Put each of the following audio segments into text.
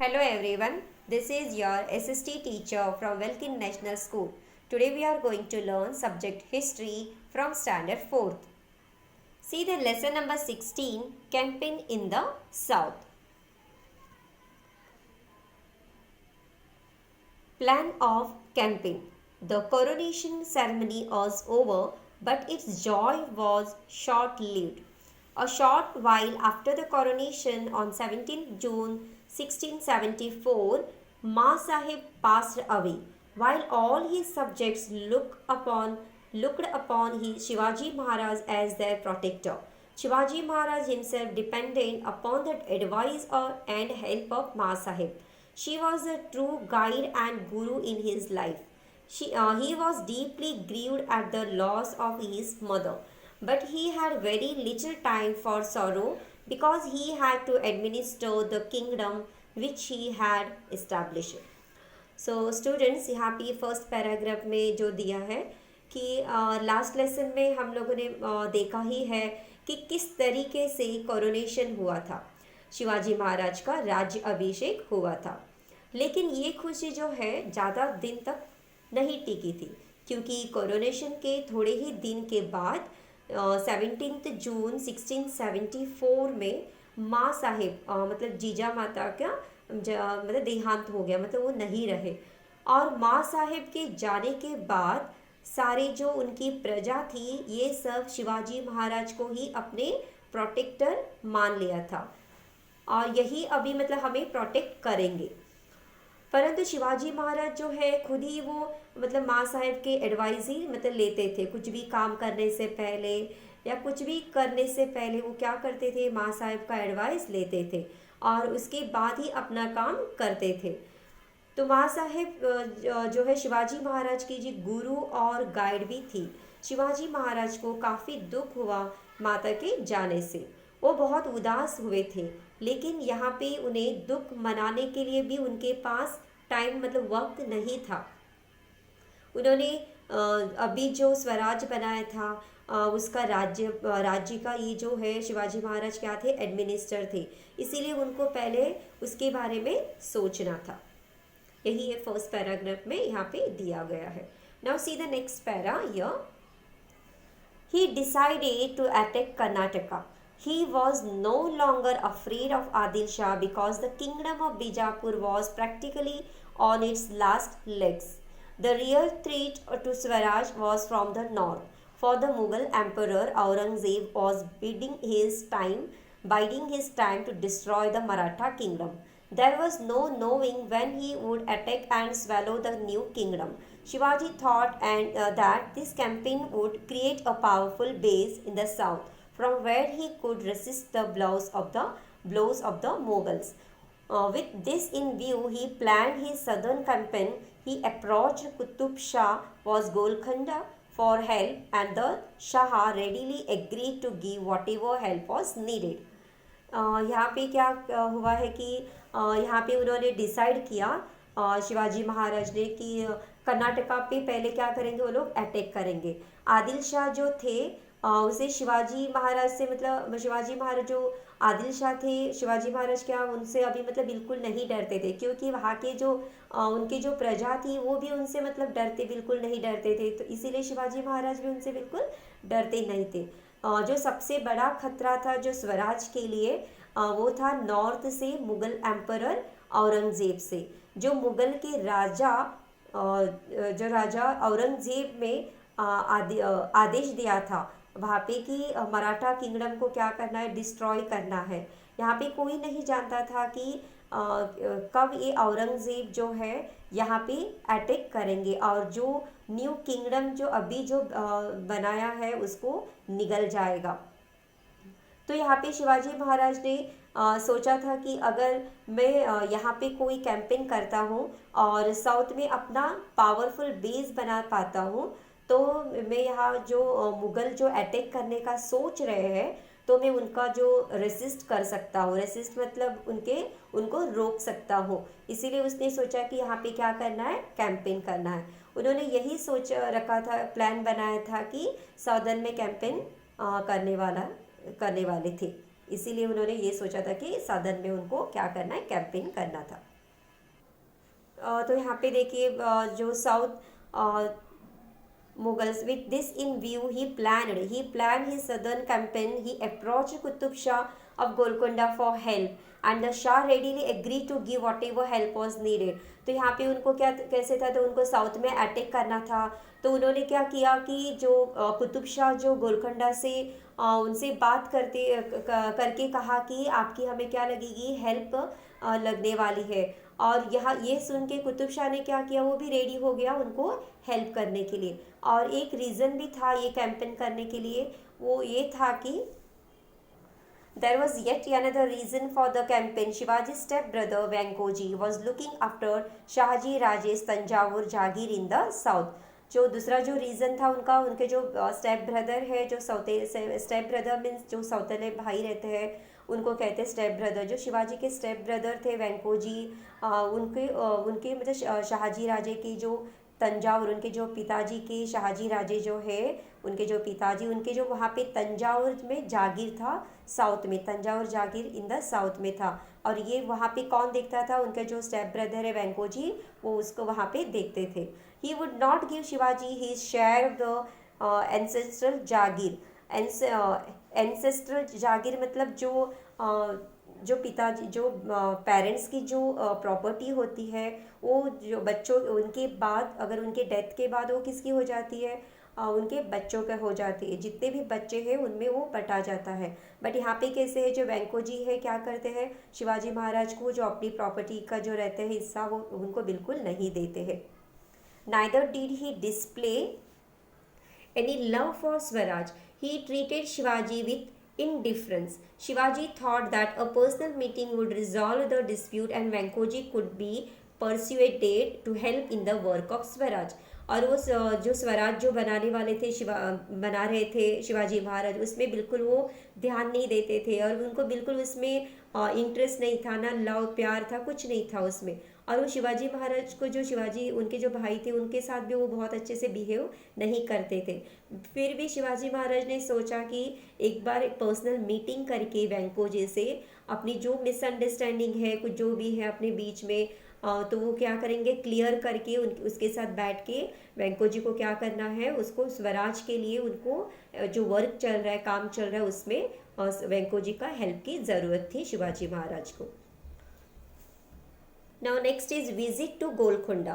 Hello everyone, this is your SST teacher from Welkin National School. Today we are going to learn subject history from standard 4th. See the lesson number 16, Campaign in the South. Plan of campaign. The coronation ceremony was over, but its joy was short-lived. A short while after the coronation on 17th June 1674, Ma Sahib passed away. While all his subjects looked upon Shivaji Maharaj as their protector, Shivaji Maharaj himself depended upon the advice and help of Ma Sahib. She was a true guide and guru in his life. He was deeply grieved at the loss of his mother, but he had very little time for sorrow because he had to administer the kingdom which he had established. So students, यहाँ पे first paragraph में जो दिया है कि last lesson में हम लोगों ने देखा ही है कि किस तरीके से कोरोनेशन हुआ था, शिवाजी महाराज का राज्य अभिषेक हुआ था। लेकिन ये खुशी जो है ज़्यादा दिन तक नहीं टिकी थी, क्योंकि कोरोनेशन के थोड़े ही दिन के बाद 17 जून 1674 में माँ साहिब मतलब जीजा माता का मतलब देहांत हो गया, मतलब वो नहीं रहे। और माँ साहिब के जाने के बाद सारे जो उनकी प्रजा थी ये सब शिवाजी महाराज को ही अपने प्रोटेक्टर मान लिया था और यही अभी मतलब हमें प्रोटेक्ट करेंगे। परंतु शिवाजी महाराज जो है खुद ही वो मतलब माँ साहिब के एडवाइस ही मतलब लेते थे। कुछ भी काम करने से पहले या कुछ भी करने से पहले वो क्या करते थे, माँ साहिब का एडवाइस लेते थे और उसके बाद ही अपना काम करते थे। तो माँ साहिब जो है शिवाजी महाराज की जी गुरु और गाइड भी थी। शिवाजी महाराज को काफ़ी दुख हुआ माता के जाने से, वो बहुत उदास हुए थे। लेकिन यहाँ पे उन्हें दुख मनाने के लिए भी उनके पास टाइम मतलब वक्त नहीं था। उन्होंने अभी जो स्वराज बनाया था उसका राज्य का ये जो है शिवाजी महाराज क्या थे, एडमिनिस्टर थे, इसीलिए उनको पहले उसके बारे में सोचना था। यही है फर्स्ट पैराग्राफ में यहाँ पे दिया गया है। Now see the next para here. He decided to attack Karnataka. He was no longer afraid of Adil Shah because the kingdom of Bijapur was practically on its last legs. The real threat to Swaraj was from the north, for the Mughal Emperor Aurangzeb was biding his time to destroy the Maratha kingdom. There was no knowing when he would attack and swallow the new kingdom. Shivaji thought that this campaign would create a powerful base in the south, from where he could resist the blows of the Mughals. With this in view, he planned his southern campaign. He approached Qutub Shah was Golconda for help, and the Shah readily agreed to give whatever help was needed. यहाँ पे क्या हुआ है कि यहाँ पे उन्होंने decide किया शिवाजी महाराज ने कि कर्नाटका पे पहले क्या करेंगे, वो लोग अटैक करेंगे। आदिल शाह जो थे उसे शिवाजी महाराज से मतलब शिवाजी महाराज जो आदिल शाह थे, शिवाजी महाराज क्या उनसे अभी मतलब बिल्कुल नहीं डरते थे, क्योंकि वहाँ के जो उनकी जो प्रजा थी वो भी उनसे मतलब बिल्कुल नहीं डरते थे। तो इसीलिए शिवाजी महाराज भी उनसे बिल्कुल डरते नहीं थे। जो सबसे बड़ा खतरा था जो स्वराज के लिए वो था नॉर्थ से मुग़ल एम्परर औरंगज़ेब से। जो मुग़ल के राजा औरंगज़ेब में आदेश दिया था वहाँ पे कि मराठा किंगडम को क्या करना है, डिस्ट्रॉय करना है। यहाँ पे कोई नहीं जानता था कि कब ये औरंगज़ेब जो है यहाँ पे अटैक करेंगे और जो न्यू किंगडम जो अभी जो बनाया है उसको निगल जाएगा। तो यहाँ पे शिवाजी महाराज ने सोचा था कि अगर मैं यहाँ पे कोई कैंपेन करता हूँ और साउथ में अपना पावरफुल बेस बना पाता हूँ तो मैं यहाँ जो मुग़ल जो अटैक करने का सोच रहे हैं तो मैं उनका जो रेसिस्ट कर सकता हूँ, रेसिस्ट मतलब उनको रोक सकता हूँ। इसीलिए उसने सोचा कि यहाँ पे क्या करना है, कैंपेन करना है। उन्होंने यही सोच रखा था, प्लान बनाया था कि साउदर्न में कैंपेन करने वाले थे। इसीलिए उन्होंने ये सोचा था कि साउदर्न में उनको क्या करना है, कैंपेन करना था। तो यहाँ पे देखिए जो south Mughals. With this in view, he planned his southern campaign. He approached Qutub Shah of Golconda for help, and the Shah readily agreed to give whatever help was needed. तो यहाँ पे उनको क्या कैसे था, तो उनको साउथ में अटैक करना था। तो उन्होंने क्या किया कि जो कुतुब शाह जो गोलकोंडा से उनसे बात करके कहा कि आपकी हमें क्या लगेगी, हेल्प लगने वाली है। और यहाँ ये सुन के कुतुब शाह ने क्या किया, वो भी रेडी हो गया उनको हेल्प करने के लिए। और एक रीज़न भी था ये कैंपेन करने के लिए, वो ये था कि there was yet another reason for the campaign. Shivaji's stepbrother Venkoji was looking after Shahaji Raje's Tanjavur Jagir in the south. जो दूसरा जो रीज़न था उनका, उनके जो स्टेप ब्रदर है, जो स्टेप ब्रदर मीन्स जो सौतेले भाई रहते हैं उनको कहते हैं स्टेप ब्रदर। जो शिवाजी के स्टेप ब्रदर थे वेंकोजी, उनके मतलब शाहजी राजे की जो तंजावुर, उनके जो पिताजी के शाहजी राजे जो है, उनके जो पिताजी, उनके जो वहाँ पे तंजावुर में जागीर था, साउथ में तंजावुर जागीर इन द साउथ में था। और ये वहाँ पे कौन देखता था, उनके जो स्टेप ब्रदर है वेंकोजी, वो उसको वहाँ पे देखते थे। He would not give Shivaji his share of the ancestral जागीर। एंसेस्ट्रल जागीर मतलब जो पिताजी जो पेरेंट्स की जो प्रॉपर्टी होती है, वो जो बच्चों उनके बाद, अगर उनके डेथ के बाद वो किसकी हो जाती है, उनके बच्चों का हो जाती है। जितने भी बच्चे हैं उनमें वो बटा जाता है। बट यहाँ पे कैसे है, जो वेंकोजी है क्या करते हैं, शिवाजी महाराज को जो अपनी प्रॉपर्टी का जो रहते हैं हिस्सा, वो उनको बिल्कुल नहीं देते हैं। Neither did he display any love for Swaraj. He treated Shivaji with indifference. Shivaji thought that a personal meeting would resolve the dispute and Venkoji could be persuaded to help in the work of Swaraj. और वो जो स्वराज जो बनाने वाले थे, बना रहे थे शिवाजी महाराज, उसमें बिल्कुल वो ध्यान नहीं देते थे और उनको बिल्कुल उसमें इंटरेस्ट नहीं था, ना लव प्यार था, कुछ नहीं था उसमें। और वो शिवाजी महाराज को, जो शिवाजी उनके जो भाई थे उनके साथ भी वो बहुत अच्छे से बिहेव नहीं करते थे। फिर भी शिवाजी महाराज ने सोचा कि एक बार एक पर्सनल मीटिंग करके वेंकोजी से अपनी जो मिसअंडरस्टैंडिंग है, कुछ जो भी है अपने बीच में, तो वो क्या करेंगे, क्लियर करके उसके साथ बैठ के वेंकोजी को क्या करना है, उसको स्वराज के लिए उनको जो वर्क चल रहा है, काम चल रहा है, उसमें वेंकोजी का हेल्प की ज़रूरत थी शिवाजी महाराज को। Now next is visit to Golconda.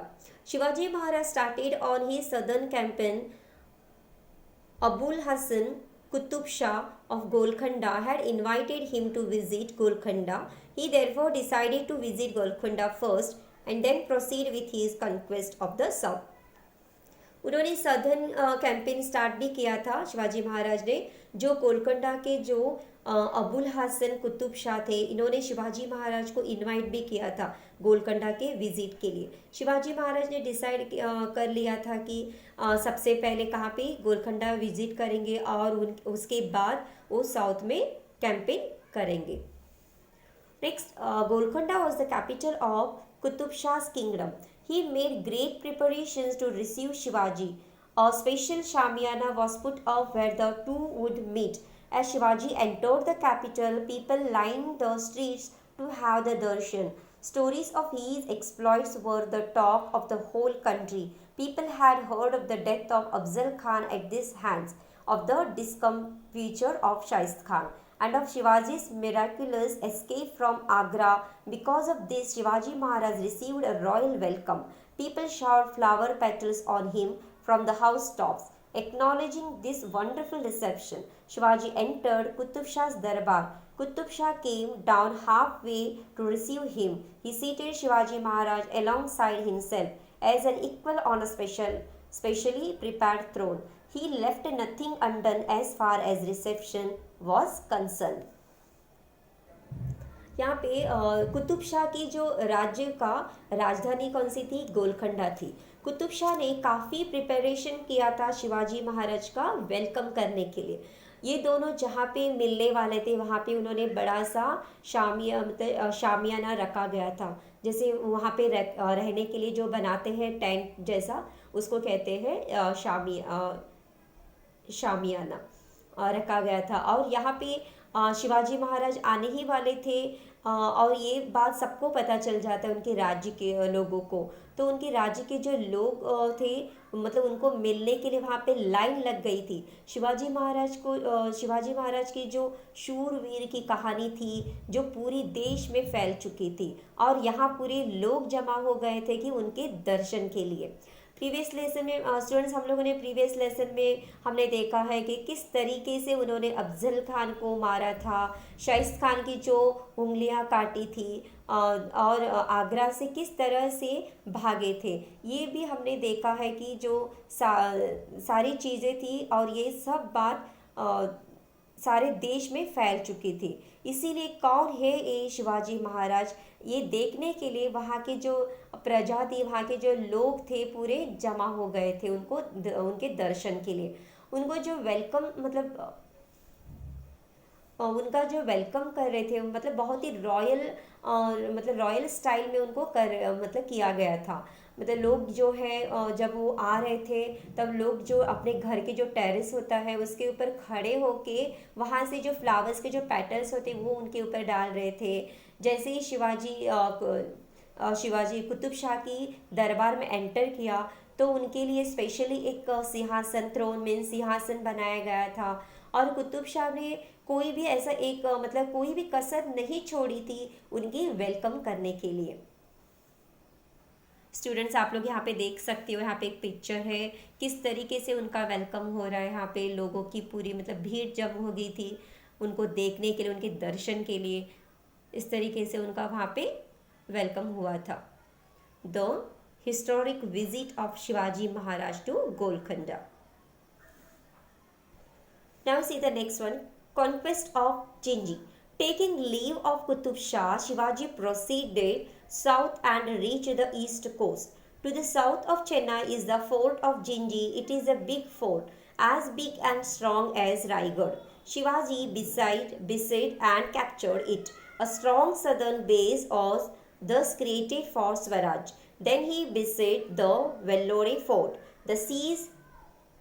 Shivaji Maharaj started on his southern campaign. Abul Hasan Qutub Shah of Golconda had invited him to visit Golconda. He therefore decided to visit Golconda first and then proceed with his conquest of the south. उन्होंने southern campaign start भी किया था शिवाजी महाराज ने। जो गोलकोंडा के जो अबुल हसन कुतुब शाह थे, इन्होंने शिवाजी महाराज को इनवाइट भी किया था गोलकोंडा के विजिट के लिए। शिवाजी महाराज ने डिसाइड कर लिया था कि सबसे पहले कहाँ पे गोलकोंडा विजिट करेंगे और उसके बाद वो साउथ में कैंपेन करेंगे। Next, Golconda was the capital of Qutub Shah's kingdom. He made great preparations to receive Shivaji. A special shamiana was put up where the two would meet. As Shivaji entered the capital, people lined the streets to have the darshan. Stories of his exploits were the talk of the whole country. People had heard of the death of Afzal Khan at his hands, of the discomfiture of Shaist Khan, and of Shivaji's miraculous escape from Agra. Because of this, Shivaji Maharaj received a royal welcome. People showered flower petals on him from the housetops. Acknowledging this wonderful reception, Shivaji entered Qutub Shah's darbar. Qutub Shah came down halfway to receive him. He seated Shivaji Maharaj alongside himself as an equal on a specially prepared throne. He left nothing undone as far as reception was concerned. यहाँ पे कुतुब शाह की जो राज्य का राजधानी कौन सी थी, गोलकोंडा थी। कुतुब शाह ने काफ़ी प्रिपरेशन किया था शिवाजी महाराज का वेलकम करने के लिए। ये दोनों जहाँ पे मिलने वाले थे वहाँ पे उन्होंने बड़ा सा शामियाना रखा गया था। जैसे वहाँ पे रहने के लिए जो बनाते हैं टेंट जैसा, उसको कहते हैं शामियाना रखा गया था। और यहाँ पे शिवाजी महाराज आने ही वाले थे, और ये बात सबको पता चल जाता है उनके राज्य के लोगों को। तो उनके राज्य के जो लोग थे, मतलब उनको मिलने के लिए वहाँ पे लाइन लग गई थी। शिवाजी महाराज की जो शूरवीर की कहानी थी, जो पूरी देश में फैल चुकी थी, और यहाँ पूरे लोग जमा हो गए थे कि उनके दर्शन के लिए। प्रीवियस लेसन में स्टूडेंट्स, हम लोगों ने प्रीवियस लेसन में हमने देखा है कि किस तरीके से उन्होंने अफजल खान को मारा था, शाइस्त खान की जो उंगलियां काटी थी, और आगरा से किस तरह से भागे थे, ये भी हमने देखा है कि जो सारी चीज़ें थी, और ये सब बात सारे देश में फैल चुकी थी। इसीलिए कौन है ये शिवाजी महाराज, ये देखने के लिए वहाँ के जो प्रजा थी, वहाँ के जो लोग थे, पूरे जमा हो गए थे उनको उनके दर्शन के लिए। उनको जो वेलकम, मतलब उनका जो वेलकम कर रहे थे, मतलब बहुत ही रॉयल, मतलब रॉयल स्टाइल में उनको मतलब किया गया था। मतलब लोग जो है जब वो आ रहे थे, तब लोग जो अपने घर के जो टेरेस होता है उसके ऊपर खड़े होके वहाँ से जो फ्लावर्स के जो पेटल्स होते वो उनके ऊपर डाल रहे थे। जैसे ही शिवाजी कुतुब शाह की दरबार में एंटर किया, तो उनके लिए स्पेशली एक सिंहासन, थ्रोन मीन सिंहासन बनाया गया था, और कुतुब शाह ने कोई भी ऐसा एक मतलब कोई भी कसर नहीं छोड़ी थी उनकी वेलकम करने के लिए। स्टूडेंट्स, आप लोग यहाँ पे देख सकते हो, यहाँ पे एक पिक्चर है, किस तरीके से उनका वेलकम हो रहा है। यहाँ पे लोगों की पूरी मतलब भीड़ जम हो गई थी उनको देखने के लिए, उनके दर्शन के लिए। इस तरीके से उनका वहाँ पे वेलकम हुआ था। The historic visit of Shivaji Maharaj to Golconda. Now see the next one, conquest of Jinji. Taking leave of Qutub Shah, Shivaji proceeded south and reached the east coast. To the south of Chennai is the fort of Jinji. It is a big fort, as big and strong as Raigad. Shivaji besieged and captured it. A strong southern base was thus created for Swaraj. Then he besieged the Vellore fort. The siege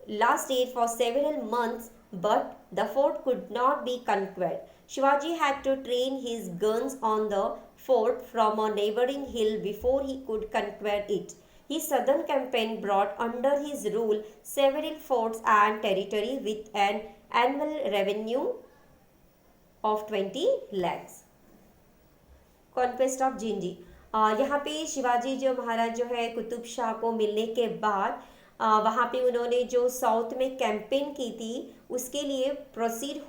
lasted for several months, but the fort could not be conquered. Shivaji had to train his guns on the fort from a neighboring hill before he could conquer it. His southern campaign brought under his rule several forts and territory with an annual revenue of 20 lakhs. Conquest of Gingee. यहाँ पे शिवाजी जो महाराज जो है कुतुब शाह को मिलने के बाद वहाँ पे उन्होंने जो साउथ में कैंपेन की थी उसके लिए प्रोसीड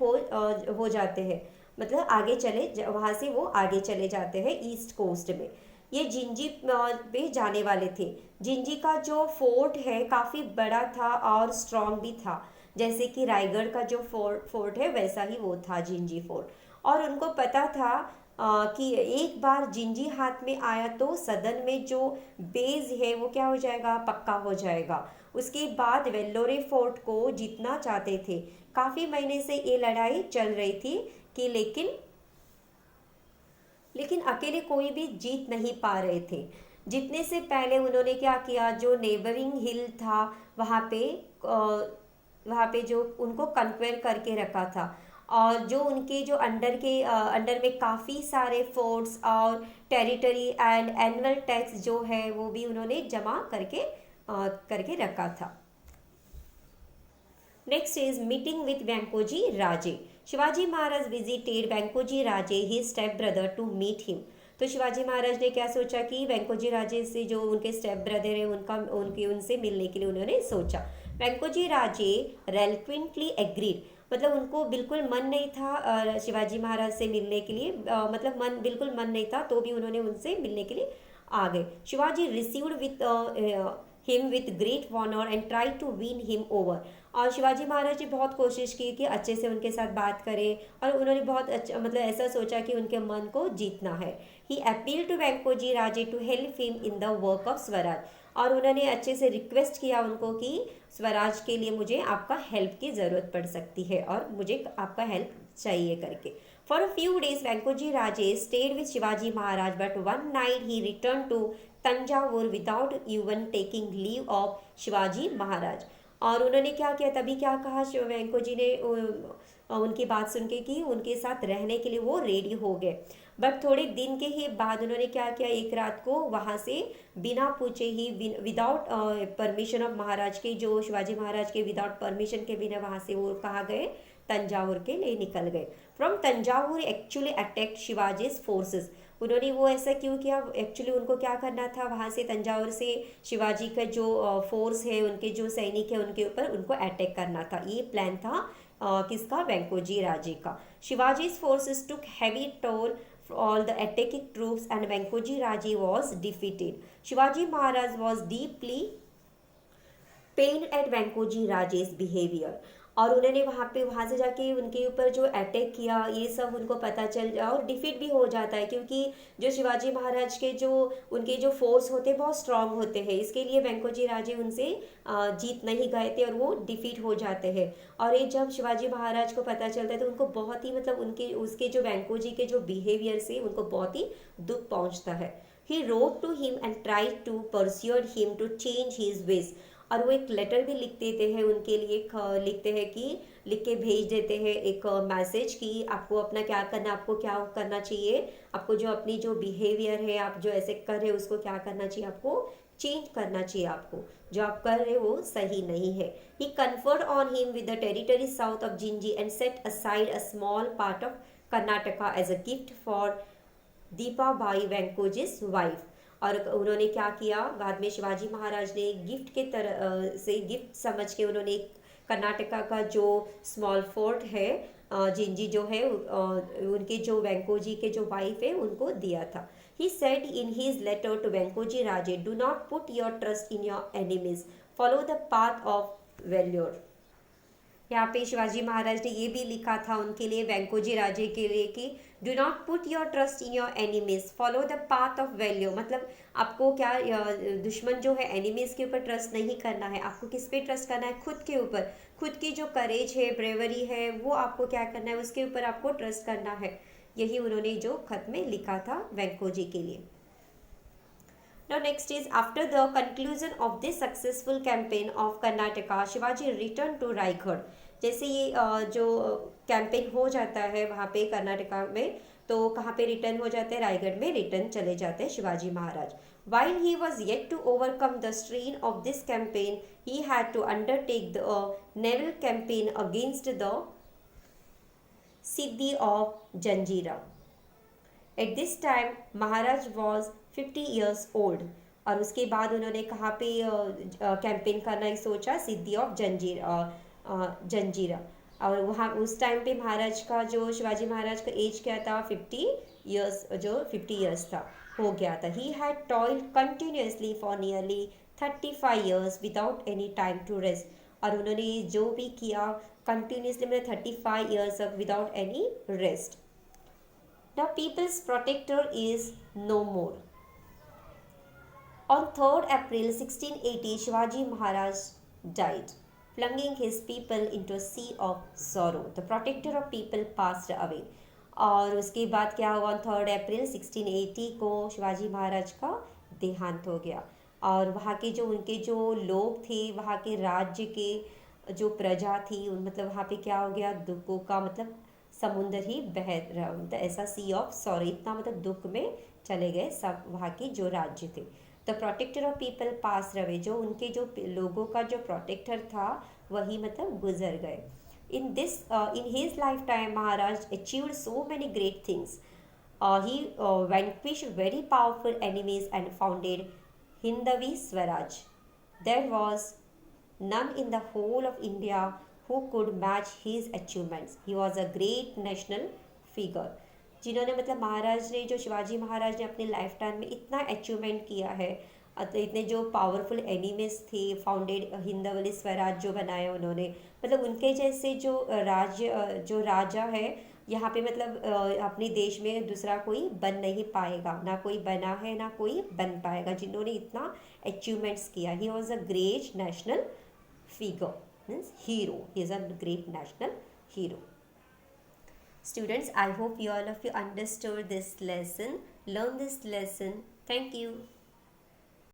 हो जाते हैं, मतलब आगे चले, वहाँ से वो आगे चले जाते हैं ईस्ट कोस्ट में। ये जिंजी पे जाने वाले थे। जिंजी का जो फोर्ट है काफ़ी बड़ा था और स्ट्रॉन्ग भी था, जैसे कि रायगढ़ का जो फोर्ट है वैसा ही वो था जिंजी फोर्ट। और उनको पता था कि एक बार जिंजी हाथ में आया तो सदन में जो बेस है वो क्या हो जाएगा, पक्का हो जाएगा। उसके बाद वेल्लोरे फोर्ट को जीतना चाहते थे। काफ़ी महीने से ये लड़ाई चल रही थी कि लेकिन अकेले कोई भी जीत नहीं पा रहे थे। जीतने से पहले उन्होंने क्या किया, जो नेबरिंग हिल था वहाँ पे जो उनको कन्क्वेयर करके रखा था, और जो उनके जो अंडर में काफ़ी सारे फोर्ट्स और टेरिटरी एंड एनुअल टैक्स जो है वो भी उन्होंने जमा करके रखा था। Next is meeting with Venkoji Raje. Shivaji Maharaj visited Venkoji Raje his step brother to meet him. तो शिवाजी महाराज ने क्या सोचा कि वेंकोजी राजे से जो उनके स्टेप ब्रदर है उनसे मिलने के लिए उन्होंने सोचा। वेंकोजी राजे रेलक्वेंटली एग्रीड, मतलब उनको बिल्कुल मन नहीं था शिवाजी महाराज से मिलने के लिए, मतलब बिल्कुल मन नहीं था, तो भी उन्होंने उनसे मिलने के लिए आ गए। Shivaji received with him with great honour and try to win him over. और शिवाजी महाराज ने बहुत कोशिश की कि अच्छे से उनके साथ बात करें, और उन्होंने बहुत अच्छा मतलब ऐसा सोचा कि उनके मन को जीतना है। He appeal to Venkoji Raje to help him in the work of Swaraj. और उन्होंने अच्छे से रिक्वेस्ट किया उनको कि स्वराज के लिए मुझे आपका हेल्प की ज़रूरत पड़ सकती है और मुझे आपका हेल्प चाहिए करके। For a few days Venkoji Raje stayed with Shivaji Maharaj, but one night he return to Thanjavur without even taking leave of Shivaji Maharaj. और उन्होंने क्या किया, तभी क्या कहा वेंकोजी ने उनकी बात सुन के कि उनके साथ रहने के लिए वो रेडी हो गए। बट थोड़े दिन के ही बाद उन्होंने क्या किया, एक रात को वहाँ से बिना पूछे ही, विदाउट परमिशन ऑफ महाराज के, जो शिवाजी महाराज के विदाउट परमिशन के बिना वहाँ से वो कहाँ गए, तंजावुर के लिए निकल गए। From Thanjavur actually attack Shivaji's forces. उन्होंने वो ऐसा क्यों किया, एक्चुअली उनको क्या करना था, वहाँ से तंजावुर से शिवाजी का जो फोर्स है, उनके जो सैनिक है, उनके ऊपर उनको अटैक करना था। ये प्लान था किसका, वेंकोजी राजे का। Shivaji's forces took heavy toll all the attacking troops and Venkoji Raje was defeated. Shivaji Maharaj was deeply pained at Venkoji Raje's behavior. और उन्होंने वहाँ से जाके उनके ऊपर जो अटैक किया, ये सब उनको पता चल जाए और डिफीट भी हो जाता है, क्योंकि जो शिवाजी महाराज के जो उनके जो फोर्स होते हैं बहुत स्ट्रांग होते हैं, इसके लिए वेंकोजी राजे उनसे जीत नहीं गए थे और वो डिफीट हो जाते हैं। और ये जब शिवाजी महाराज को पता चलता है तो उनको बहुत ही मतलब उनके उसके जो वेंकोजी के जो बिहेवियर से उनको बहुत ही दुख पहुँचता है। He wrote to him and try to persuade him to change his ways. और वो एक लेटर भी लिख देते हैं उनके लिए, लिखते हैं कि लिख के भेज देते हैं एक मैसेज कि आपको अपना क्या करना, आपको क्या करना चाहिए, आपको जो अपनी जो बिहेवियर है, आप जो ऐसे कर रहे हो उसको क्या करना चाहिए, आपको चेंज करना चाहिए, आपको जो आप कर रहे हो वो सही नहीं है। He conferred on him with the territory south of Jinji and set aside a small part of Karnataka as a gift for Deepa by Venkoji's wife. और उन्होंने क्या किया, बाद में शिवाजी महाराज ने गिफ्ट के तरह से गिफ्ट समझ के उन्होंने कर्नाटका का जो स्मॉल फोर्ट है जिंजी जो है उनके जो वेंकोजी के जो वाइफ है उनको दिया था। He said in his letter to Venkoji Raje, do not put your trust in your enemies, follow the path of valour. यहाँ पे शिवाजी महाराज ने ये भी लिखा था उनके लिए, वेंकोजी राजे के लिए, कि do not put your trust in your enemies, follow the path of value. मतलब आपको क्या, दुश्मन जो है एनिमीज के ऊपर ट्रस्ट नहीं करना है, आपको किस पे ट्रस्ट करना है, खुद के ऊपर, खुद की जो करेज है, ब्रेवरी है, वो आपको क्या करना है, उसके ऊपर आपको ट्रस्ट करना है। यही उन्होंने जो खत में लिखा था वेंकोजी के लिए। Now next is, after the conclusion of this successful campaign of Karnataka, Shivaji returned to Raigarh. जैसे ये जो कैंपेन हो जाता है वहाँ पे कर्नाटका में, तो कहाँ पे रिटर्न हो जाते हैं, रायगढ़ में रिटर्न चले जाते हैं Shivaji Maharaj. While he was yet to overcome the strain of this campaign, he had to undertake the naval campaign against the Siddhi of Janjira. At this time, Maharaj was 50 years old। और उसके बाद उन्होंने कहाँ पे campaign करना सोचा, सिद्धि of जंजीरा। और वहाँ उस टाइम पे महाराज का जो शिवाजी महाराज का एज क्या था, 50 ईयर्स, जो 50 ईयर्स था, हो गया था। He had toiled continuously for nearly 35 years without any time to rest. और उन्होंने जो भी किया कंटिन्यूसली, मतलब 35 years without any rest. The people's protector is no more. On 3rd April 1680, Shivaji Maharaj died, plunging his people into a sea of sorrow. The protector of people passed away. और उसके बाद क्या हुआ, 3rd अप्रैल 1680 को शिवाजी महाराज का देहांत हो गया। और वहाँ के जो उनके जो लोग थे, वहाँ के राज्य के जो प्रजा थी, मतलब वहाँ पे क्या हो गया, दुखों का मतलब समुंदर ही बह रहा, मतलब ऐसा सी ऑफ सॉरी, इतना मतलब दुख में चले गए सब वहाँ के जो राज्य थे। द प्रोटेक्टर ऑफ पीपल पास रवे, जो उनके जो लोगों का जो प्रोटेक्टर था वही मतलब गुजर गए। In his life time Maharaj achieved so many great things. He vanquished very powerful enemies and founded Hindavi Swaraj. There was none in the whole of India who could match his achievements. He was a great national figure. जिन्होंने मतलब महाराज ने, जो शिवाजी महाराज ने अपने life time में इतना achievement किया है, इतने जो पावरफुल एनिमीज थे, फाउंडेड हिंदवली स्वराज जो बनाया उन्होंने, मतलब उनके जैसे जो राज्य जो राजा है यहाँ पे मतलब अपने देश में दूसरा कोई बन नहीं पाएगा, ना कोई बना है ना कोई बन पाएगा, जिन्होंने इतना अचीवमेंट्स किया। He was a great national figure, means hero. He is a great national hero. Students, I hope you all of you understood this lesson, learn this lesson. Thank you.